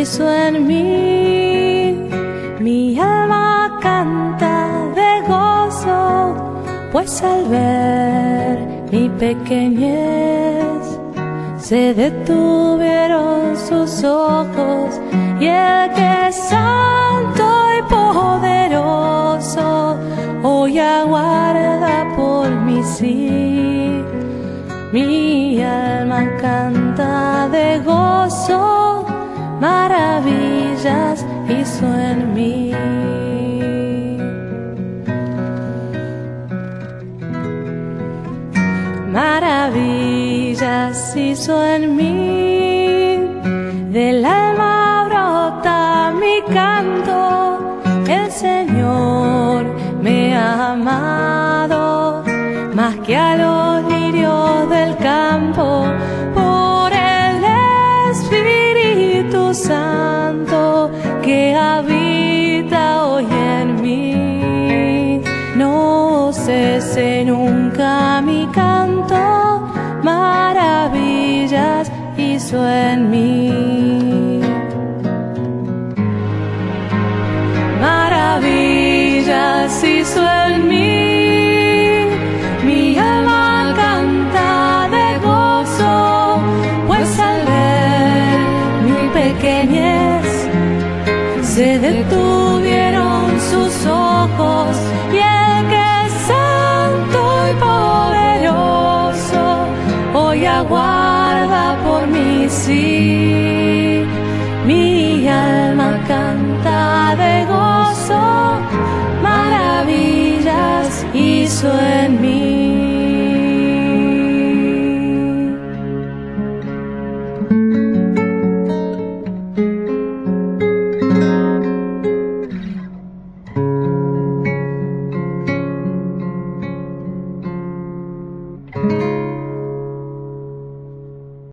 hizo en mí. Mi alma canta de gozo, pues al ver mi pequeñez se detuvieron sus ojos, y el que es santo y poderoso hoy aguarda por mí. Sí, mi alma canta de gozo, maravillas hizo en mí. Maravillas hizo en mí, del alma brota mi canto. El Señor me ha amado más que a los lirios del campo. Por el Espíritu Santo que habita hoy en mí, no cese nunca mi canto, maravillas hizo en mí. Maravillas hizo en mí, mi alma canta de gozo, pues al ver mi pequeñez se detuvieron sus ojos, y el que es santo y poderoso hoy aguarda por mí. Sí, mi alma canta de gozo, maravillas hizo en